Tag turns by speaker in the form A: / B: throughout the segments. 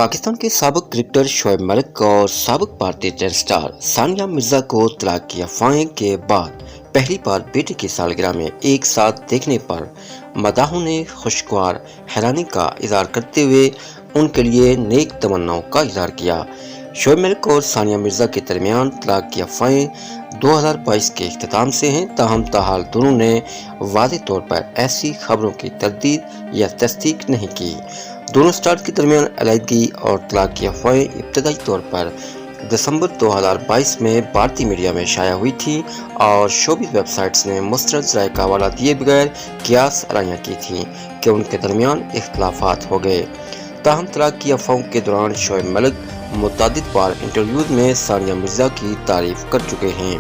A: पाकिस्तान के साबिक क्रिकेटर शोएब मलिक और साबिक भारतीय टेनिस स्टार सानिया मिर्जा को तलाक की अफवाहें के बाद पहली बार बेटे की सालगिरह में एक साथ देखने पर मदाहों ने खुशगवार हैरानी का इजहार करते हुए उनके लिए नेक तमन्नाओं का इजहार किया। शोएब मलिक और सानिया मिर्जा के दरमियान तलाक की अफवाहें 2022 के इख्तिताम से हैं, ताहम ताहाल दोनों ने वाज़ेह तौर पर ऐसी खबरों की तरदीद या तस्दीक नहीं की। दोनों स्टार्स के दरमियान अलहदगी और तलाक की अफवाहें इब्तदाई तौर पर दिसंबर 2022 में भारतीय मीडिया में शाया हुई थी और शोबिज़ वेबसाइट्स ने मुस्तरद राय का हवाला दिए बगैर कियास आराइयाँ की थी कि उनके दरमियान इख्तलाफात हो गए। ताहम तलाक की अफवाहों के दौरान शोएब मलिक मुतअद्दिद बार इंटरव्यूज में सानिया मिर्जा की तारीफ कर चुके हैं।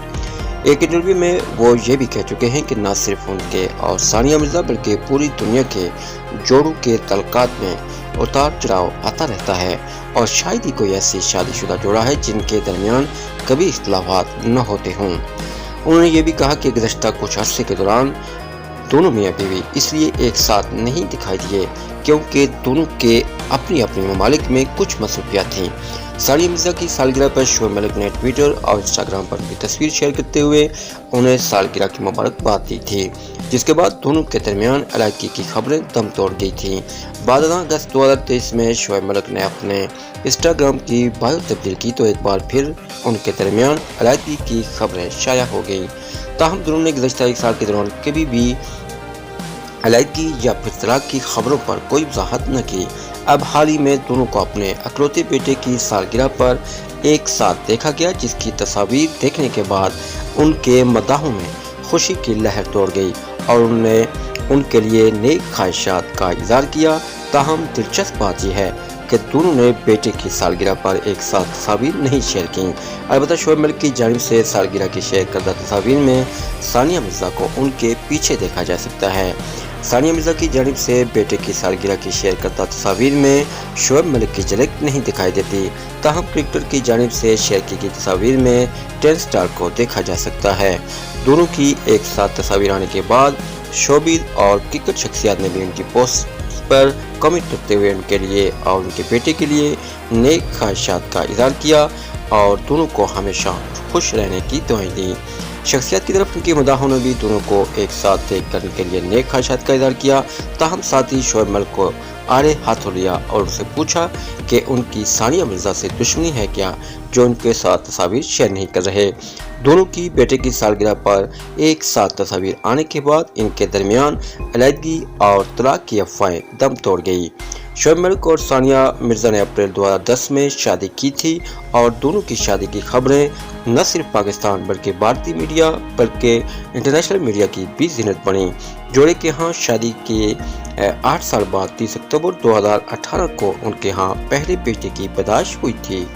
A: एक इंटरव्यू में वो ये भी कह चुके हैं कि न सिर्फ उनके और सानिया मिर्जा बल्कि पूरी दुनिया के जोड़ों के तल्कात में उतार चढ़ाव आता रहता है और शायद ही कोई ऐसी शादीशुदा जोड़ा है जिनके दरमियान कभी इख्तलाफात न होते हों। उन्होंने ये भी कहा कि गुज़श्ता कुछ अरसे के दौरान दोनों मियां बीवी इसलिए एक साथ नहीं दिखाई दिए क्योंकि दोनों के अपनी अपनी ममालिक में कुछ मसरूफियात थीं। सानिया मिर्जा की सालगिरह पर शोएब मलिक ने ट्विटर और इंस्टाग्राम पर भी तस्वीर शेयर करते हुए उन्हें सालगिरह की मुबारकबाद दी थी, जिसके बाद दोनों के दरमियान अलहदगी की खबरें दम तोड़ गई थीं। 12 अगस्त 2023 में शोएब मलिक ने अपने इंस्टाग्राम की बायो तब्दील की तो एक बार फिर उनके दरमियान अलहदगी की खबरें शाया हो गईं। ताहम दोनों ने गुज़श्ता एक साल के दौरान कभी भी अलहदगी या फिर तलाक की खबरों पर कोई वजाहत न की। अब हाल ही में दोनों को अपने अकलौते बेटे की सालगिरह पर एक साथ देखा गया, जिसकी तस्वीर देखने के बाद उनके मदाहों में खुशी की लहर दौड़ गई और उन्होंने उनके लिए नेक ख्वाहिशात का इज़हार किया। ताहम दिलचस्प बात यह है कि दोनों ने बेटे की सालगिरह पर एक साथ तस्वीर नहीं शेयर की। अलबत्ता शोएब मलिक की जानिब से सालगिरह की शेयर करदा तस्वीर में सानिया मिर्जा को उनके पीछे देखा जा सकता है। सानिया मिर्जा की जानिब से बेटे की सालगिरह की शेयर करदा तस्वीर में शोएब मलिक की झलक नहीं दिखाई देती। ताहम क्रिकेटर की जानिब से शेयर की गई तस्वीर में टेनिस स्टार को देखा जा सकता है। दोनों की एक साथ तस्वीर आने के बाद शोबिज़ और क्रिकेट शख्सियत ने भी उनकी पोस्ट पर कमेंट करते हुए उनके लिए और उनके बेटे के लिए नेक ख्वाहिशात का इज़हार किया और दोनों को हमेशा खुश रहने की दुआएं दी। शख्सियत की तरफ उनके मदाहों ने भी दोनों को एक साथ देख करने के लिए नेक ख्वाहिशात का इज़हार किया। ताहम साथ ही शोएब मलिक को आड़े हाथों लिया और उनसे पूछा कि उनकी सानिया मिर्जा से दुश्मनी है क्या जो उनके साथ तस्वीर शेयर नहीं कर रहे। दोनों की बेटे की सालगिरह पर एक साथ तस्वीर आने के बाद इनके दरमियान अलहदगी और तलाक की अफवाहें दम तोड़ गई। शोएब मलिक और सानिया मिर्जा ने अप्रैल 2010 में शादी की थी और दोनों की शादी की खबरें न सिर्फ पाकिस्तान बल्कि भारतीय मीडिया बल्कि इंटरनेशनल मीडिया की भी ज़ीनत बनी। जोड़े के यहाँ शादी के 8 साल बाद 30 अक्टूबर 2018 को उनके यहाँ पहले बेटे की पैदाइश हुई थी।